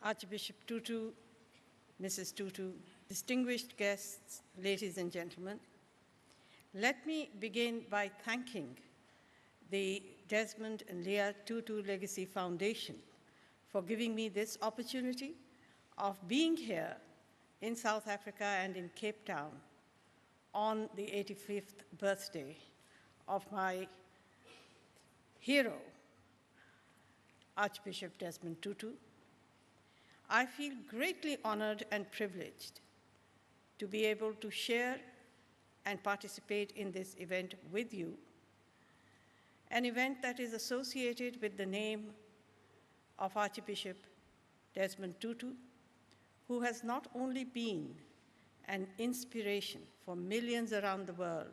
Archbishop Tutu, Mrs. Tutu, distinguished guests, ladies and gentlemen, let me begin by thanking the Desmond and Leah Tutu Legacy Foundation for giving me this opportunity of being here in South Africa and in Cape Town on the 85th birthday of my hero, Archbishop Desmond Tutu. I feel greatly honored and privileged to be able to share and participate in this event with you, an event that is associated with the name of Archbishop Desmond Tutu, who has not only been an inspiration for millions around the world,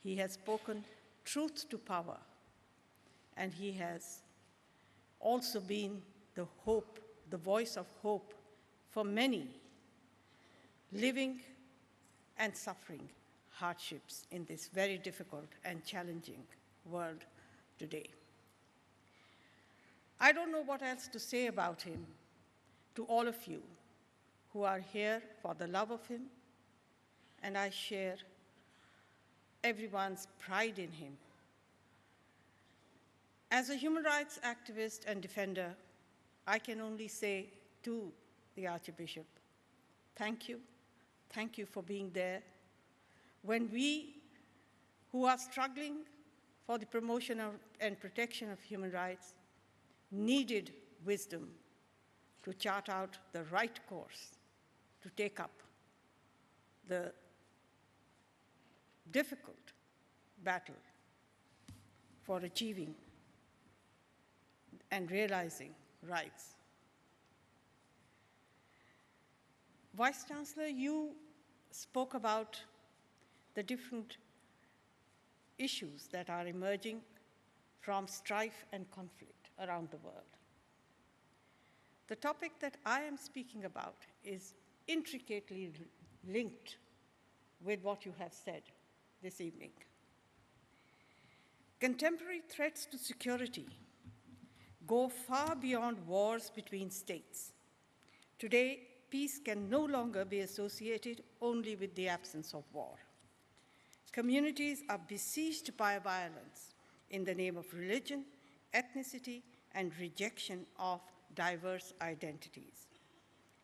he has spoken truth to power, and he has also been the hope, the voice of hope for many living and suffering hardships in this very difficult and challenging world today. I don't know what else to say about him to all of you who are here for the love of him, and I share everyone's pride in him. As a human rights activist and defender, I can only say to the Archbishop, thank you for being there. When we who are struggling for the promotion and protection of human rights needed wisdom to chart out the right course to take up the difficult battle for achieving and realizing rights. Vice Chancellor, you spoke about the different issues that are emerging from strife and conflict around the world. The topic that I am speaking about is intricately linked with what you have said this evening. Contemporary threats to security go far beyond wars between states. Today, peace can no longer be associated only with the absence of war. Communities are besieged by violence in the name of religion, ethnicity, and rejection of diverse identities.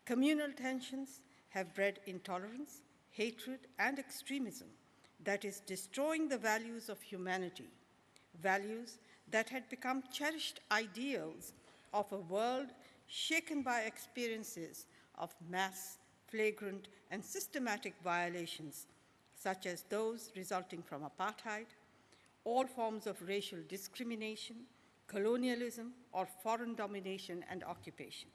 Communal tensions have bred intolerance, hatred, and extremism that is destroying the values of humanity, values that had become cherished ideals of a world shaken by experiences of mass, flagrant, and systematic violations, such as those resulting from apartheid, all forms of racial discrimination, colonialism, or foreign domination and occupation.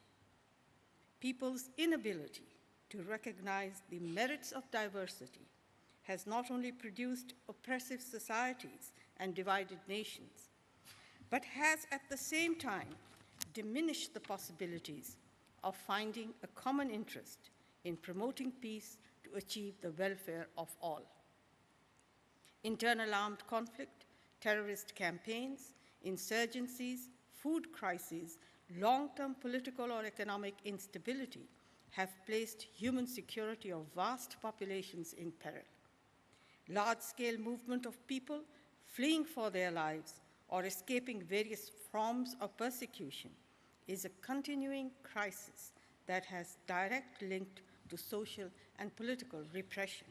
People's inability to recognize the merits of diversity has not only produced oppressive societies and divided nations, but has at the same time diminished the possibilities of finding a common interest in promoting peace to achieve the welfare of all. Internal armed conflict, terrorist campaigns, insurgencies, food crises, long-term political or economic instability have placed human security of vast populations in peril. Large-scale movement of people fleeing for their lives or escaping various forms of persecution is a continuing crisis that has direct link to social and political repression.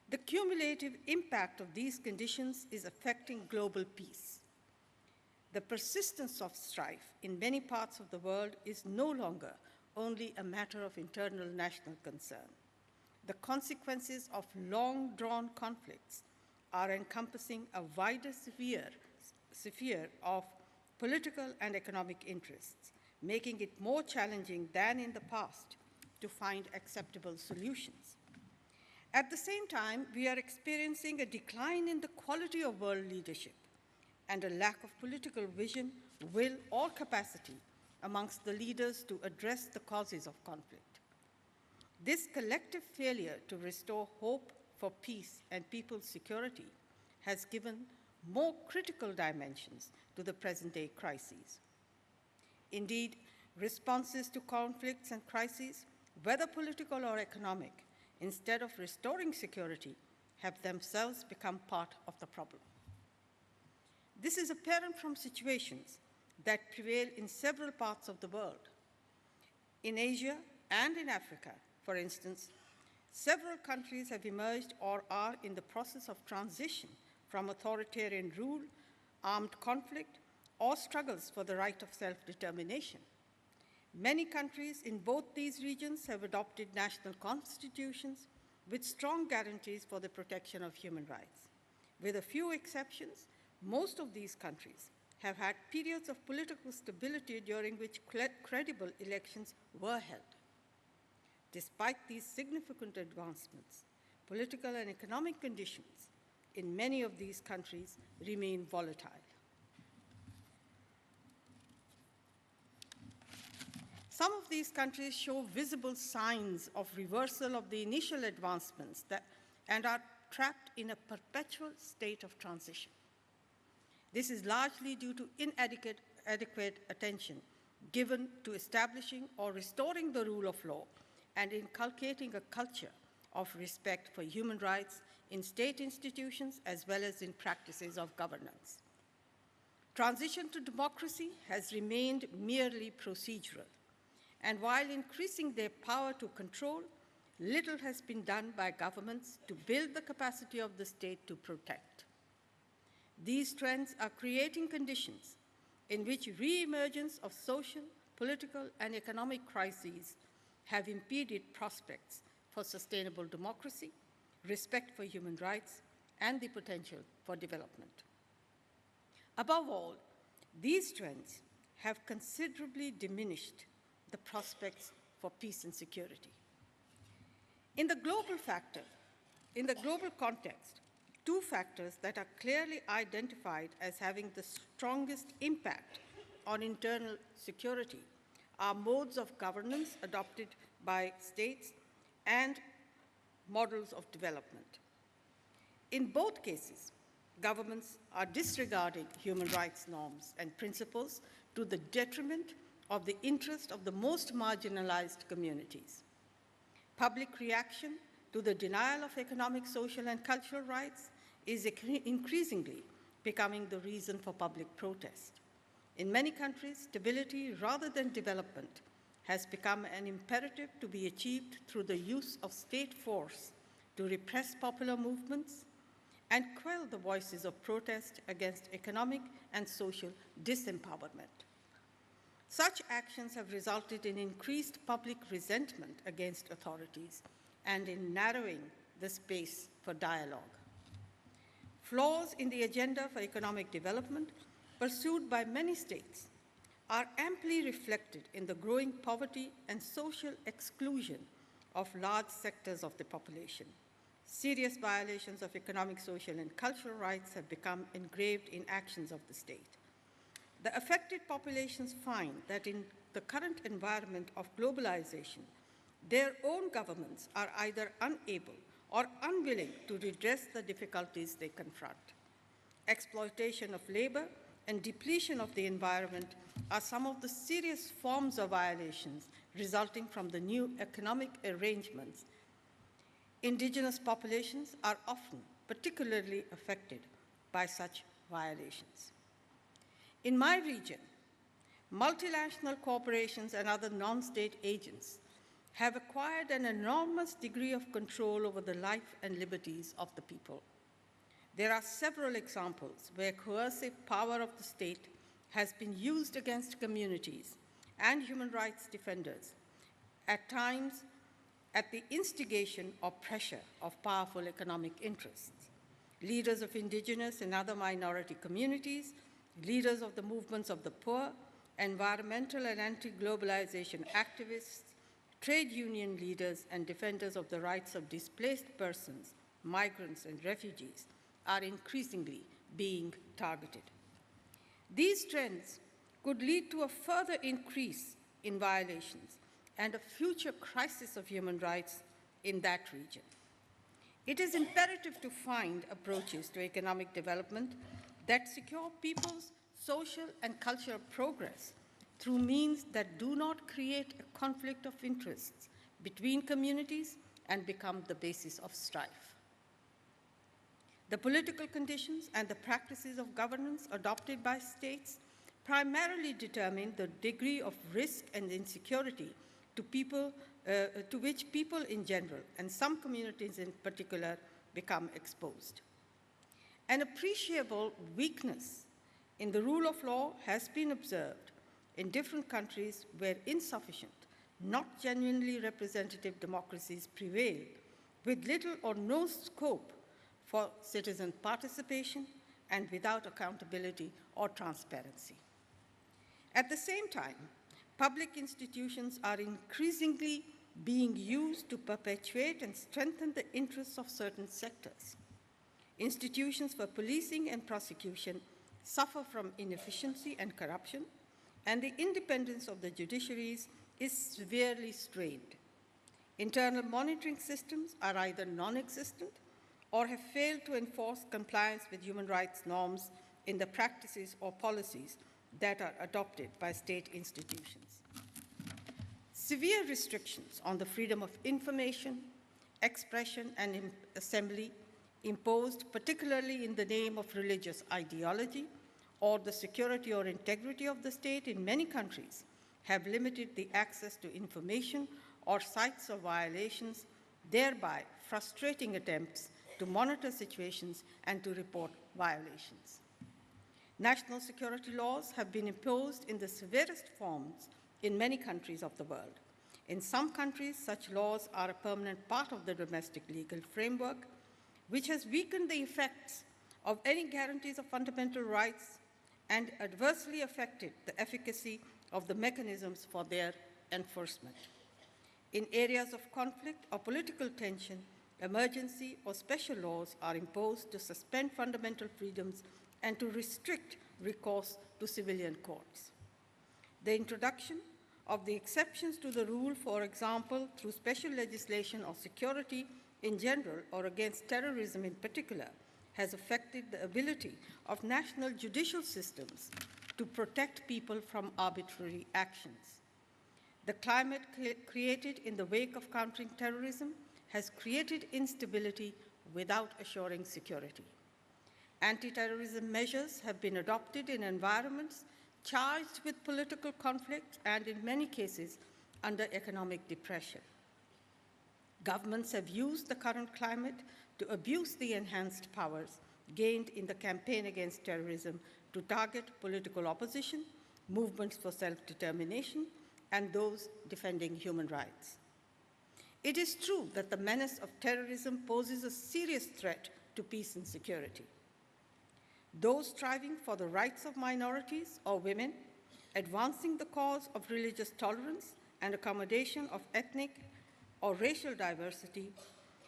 The cumulative impact of these conditions is affecting global peace. The persistence of strife in many parts of the world is no longer only a matter of internal national concern. The consequences of long-drawn conflicts are encompassing a wider sphere of political and economic interests, making it more challenging than in the past to find acceptable solutions. At the same time, we are experiencing a decline in the quality of world leadership and a lack of political vision, will, or capacity amongst the leaders to address the causes of conflict. This collective failure to restore hope for peace and people's security has given more critical dimensions to the present-day crises. Indeed, Responses to conflicts and crises, whether political or economic, instead of restoring security, have themselves become part of the problem. This is apparent from situations that prevail in several parts of the world. In Asia and in Africa, for instance, several countries have emerged or are in the process of transition from authoritarian rule, armed conflict, or struggles for the right of self-determination. Many countries in both these regions have adopted national constitutions with strong guarantees for the protection of human rights. With a few exceptions, most of these countries have had periods of political stability during which credible elections were held. Despite these significant advancements, political and economic conditions in many of these countries remain volatile. Some of these countries show visible signs of reversal of the initial advancements and are trapped in a perpetual state of transition. This is largely due to inadequate attention given to establishing or restoring the rule of law and inculcating a culture of respect for human rights in state institutions as well as in practices of governance. Transition to democracy has remained merely procedural, and while increasing their power to control, little has been done by governments to build the capacity of the state to protect. These trends are creating conditions in which re-emergence of social, political, and economic crises have impeded prospects for sustainable democracy, respect for human rights, and the potential for development. Above all, these trends have considerably diminished the prospects for peace and security. In the global context, two factors that are clearly identified as having the strongest impact on internal security are modes of governance adopted by states and models of development. In both cases, governments are disregarding human rights norms and principles to the detriment of the interest of the most marginalized communities. Public reaction to the denial of economic, social, and cultural rights is increasingly becoming the reason for public protest. In many countries, stability rather than development has become an imperative to be achieved through the use of state force to repress popular movements and quell the voices of protest against economic and social disempowerment. Such actions have resulted in increased public resentment against authorities and in narrowing the space for dialogue. Flaws in the agenda for economic development pursued by many states are amply reflected in the growing poverty and social exclusion of large sectors of the population. Serious violations of economic, social, and cultural rights have become engraved in actions of the state. The affected populations find that in the current environment of globalization, their own governments are either unable or unwilling to redress the difficulties they confront. Exploitation of labor and depletion of the environment are some of the serious forms of violations resulting from the new economic arrangements. Indigenous populations are often particularly affected by such violations. In my region, multinational corporations and other non-state agents have acquired an enormous degree of control over the life and liberties of the people. There are several examples where coercive power of the state has been used against communities and human rights defenders, at times at the instigation or pressure of powerful economic interests. Leaders of indigenous and other minority communities, leaders of the movements of the poor, environmental and anti-globalization activists, trade union leaders, and defenders of the rights of displaced persons, migrants, and refugees are increasingly being targeted. These trends could lead to a further increase in violations and a future crisis of human rights in that region. It is imperative to find approaches to economic development that secure people's social and cultural progress through means that do not create a conflict of interests between communities and become the basis of strife. The political conditions and the practices of governance adopted by states primarily determine the degree of risk and insecurity to which people in general, and some communities in particular, become exposed. An appreciable weakness in the rule of law has been observed in different countries where insufficient, not genuinely representative democracies prevail, with little or no scope for citizen participation and without accountability or transparency. At the same time, public institutions are increasingly being used to perpetuate and strengthen the interests of certain sectors. Institutions for policing and prosecution suffer from inefficiency and corruption, and the independence of the judiciaries is severely strained. Internal monitoring systems are either non-existent or have failed to enforce compliance with human rights norms in the practices or policies that are adopted by state institutions. Severe restrictions on the freedom of information, expression, and assembly imposed particularly in the name of religious ideology or the security or integrity of the state in many countries have limited the access to information or sites of violations, thereby frustrating attempts to monitor situations and to report violations. National security laws have been imposed in the severest forms in many countries of the world. In some countries, such laws are a permanent part of the domestic legal framework, which has weakened the effects of any guarantees of fundamental rights and adversely affected the efficacy of the mechanisms for their enforcement. In areas of conflict or political tension, emergency or special laws are imposed to suspend fundamental freedoms and to restrict recourse to civilian courts. The introduction of the exceptions to the rule, for example, through special legislation or security in general or against terrorism in particular, has affected the ability of national judicial systems to protect people from arbitrary actions. The climate created in the wake of countering terrorism has created instability without assuring security. Anti-terrorism measures have been adopted in environments charged with political conflict and, in many cases, under economic depression. Governments have used the current climate to abuse the enhanced powers gained in the campaign against terrorism to target political opposition, movements for self-determination, and those defending human rights. It is true that the menace of terrorism poses a serious threat to peace and security. Those striving for the rights of minorities or women, advancing the cause of religious tolerance and accommodation of ethnic or racial diversity,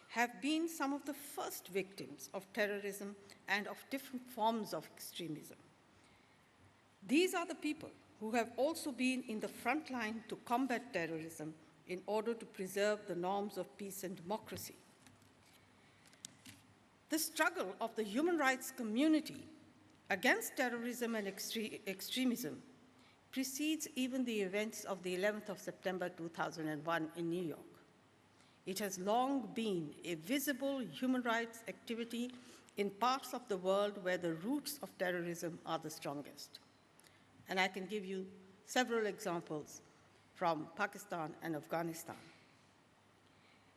have been some of the first victims of terrorism and of different forms of extremism. These are the people who have also been in the front line to combat terrorism in order to preserve the norms of peace and democracy. The struggle of the human rights community against terrorism and extremism precedes even the events of the 11th of September 2001 in New York. It has long been a visible human rights activity in parts of the world where the roots of terrorism are the strongest. And I can give you several examples from Pakistan and Afghanistan.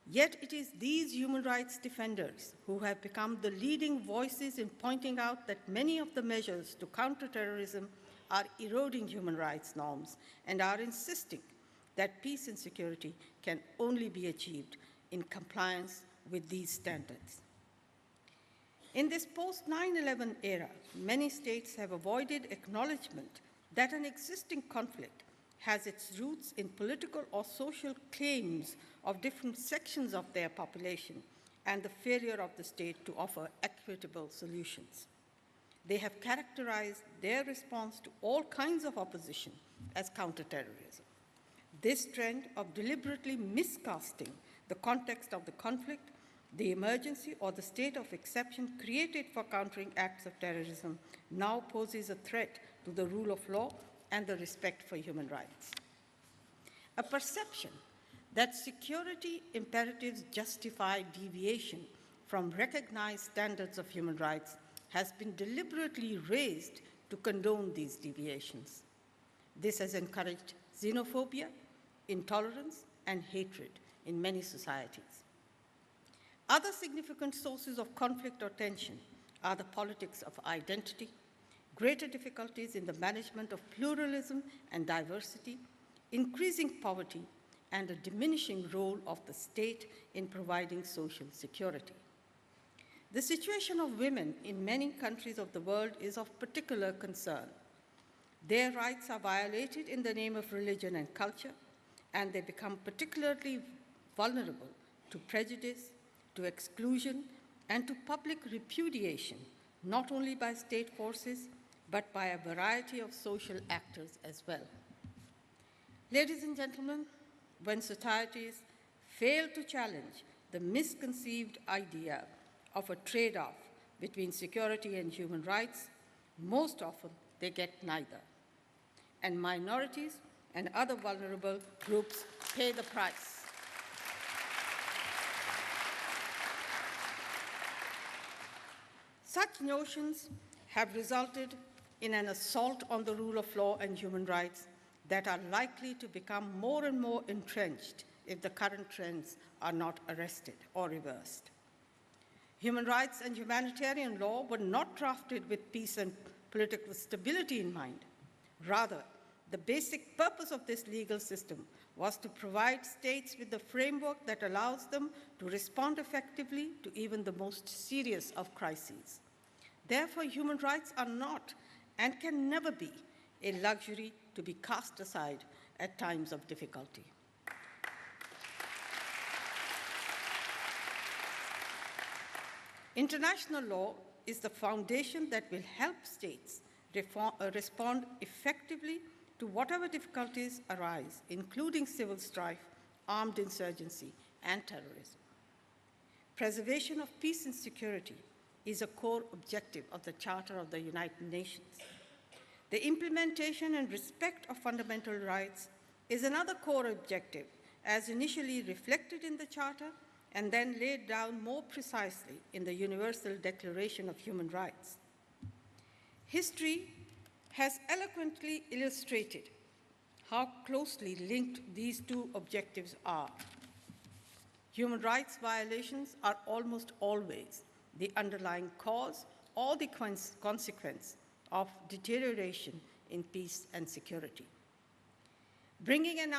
Yet it is these human rights defenders who have become the leading voices in pointing out that many of the measures to counter terrorism are eroding human rights norms and are insisting that peace and security can only be achieved in compliance with these standards. In this post-9/11 era, many states have avoided acknowledgement that an existing conflict has its roots in political or social claims of different sections of their population and the failure of the state to offer equitable solutions. They have characterized their response to all kinds of opposition as counterterrorism. This trend of deliberately miscasting the context of the conflict, the emergency, or the state of exception created for countering acts of terrorism now poses a threat to the rule of law and the respect for human rights. A perception that security imperatives justify deviation from recognized standards of human rights has been deliberately raised to condone these deviations. This has encouraged xenophobia, intolerance, and hatred in many societies. Other significant sources of conflict or tension are the politics of identity, greater difficulties in the management of pluralism and diversity, increasing poverty, and a diminishing role of the state in providing social security. The situation of women in many countries of the world is of particular concern. Their rights are violated in the name of religion and culture, and they become particularly vulnerable to prejudice, to exclusion, and to public repudiation, not only by state forces, but by a variety of social actors as well. Ladies and gentlemen, when societies fail to challenge the misconceived idea of a trade-off between security and human rights, most often they get neither. And minorities and other vulnerable groups pay the price. Such notions have resulted in an assault on the rule of law and human rights that are likely to become more and more entrenched if the current trends are not arrested or reversed. Human rights and humanitarian law were not drafted with peace and political stability in mind. Rather, the basic purpose of this legal system was to provide states with the framework that allows them to respond effectively to even the most serious of crises. Therefore, human rights are not and can never be a luxury to be cast aside at times of difficulty. International law is the foundation that will help states respond effectively to whatever difficulties arise, including civil strife, armed insurgency, and terrorism. Preservation of peace and security is a core objective of the Charter of the United Nations. The implementation and respect of fundamental rights is another core objective, as initially reflected in the Charter and then laid down more precisely in the Universal Declaration of Human Rights. History has eloquently illustrated how closely linked these two objectives are. Human rights violations are almost always the underlying cause or the consequence of deterioration in peace and security. Bringing an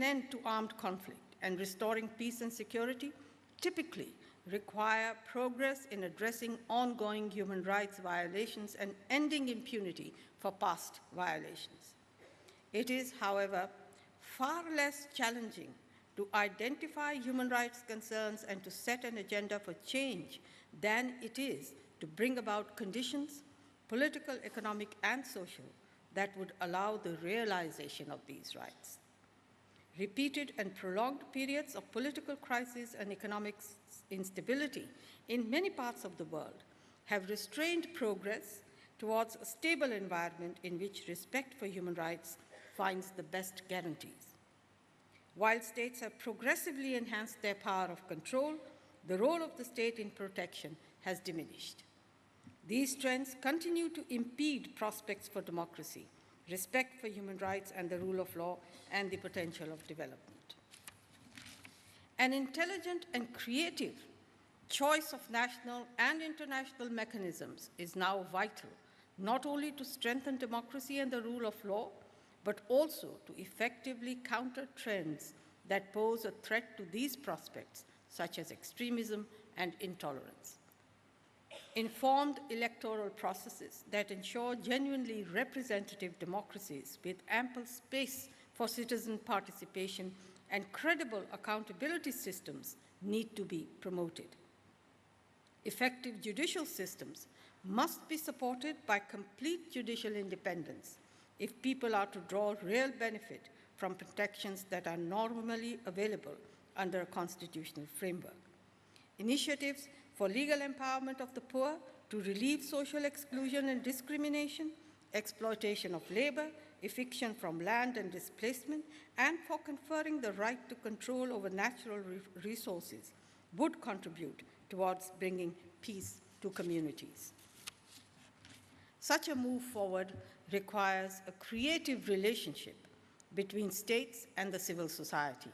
end to armed conflict and restoring peace and security typically require progress in addressing ongoing human rights violations and ending impunity for past violations. It is, however, far less challenging to identify human rights concerns and to set an agenda for change than it is to bring about conditions, political, economic, and social, that would allow the realization of these rights. Repeated and prolonged periods of political crisis and economic instability in many parts of the world have restrained progress towards a stable environment in which respect for human rights finds the best guarantees. While states have progressively enhanced their power of control, the role of the state in protection has diminished. These trends continue to impede prospects for democracy, respect for human rights and the rule of law, and the potential of development. An intelligent and creative choice of national and international mechanisms is now vital, not only to strengthen democracy and the rule of law, but also to effectively counter trends that pose a threat to these prospects, such as extremism and intolerance. Informed electoral processes that ensure genuinely representative democracies with ample space for citizen participation and credible accountability systems need to be promoted. Effective judicial systems must be supported by complete judicial independence if people are to draw real benefit from protections that are normally available under a constitutional framework. Initiatives for legal empowerment of the poor to relieve social exclusion and discrimination, exploitation of labor, eviction from land and displacement, and for conferring the right to control over natural resources would contribute towards bringing peace to communities. Such a move forward requires a creative relationship between states and the civil society,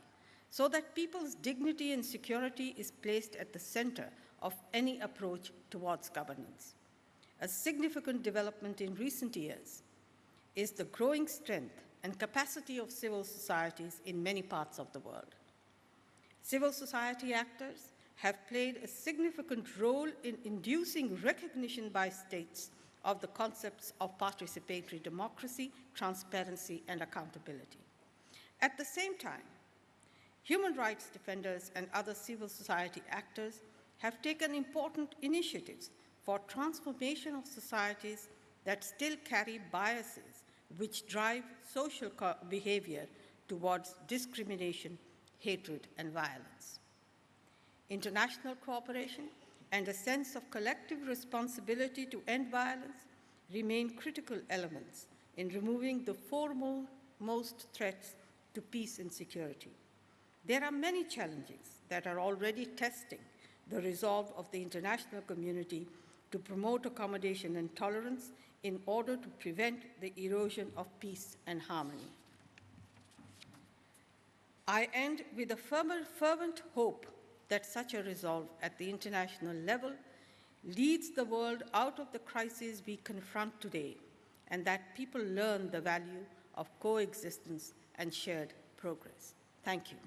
so that people's dignity and security is placed at the center of any approach towards governance. A significant development in recent years is the growing strength and capacity of civil societies in many parts of the world. Civil society actors have played a significant role in inducing recognition by states of the concepts of participatory democracy, transparency, and accountability. At the same time, human rights defenders and other civil society actors have taken important initiatives for transformation of societies that still carry biases which drive social behavior towards discrimination, hatred, and violence. International cooperation and a sense of collective responsibility to end violence remain critical elements in removing the foremost threats to peace and security. There are many challenges that are already testing the resolve of the international community to promote accommodation and tolerance in order to prevent the erosion of peace and harmony. I end with a fervent hope that such a resolve at the international level leads the world out of the crises we confront today, and that people learn the value of coexistence and shared progress. Thank you.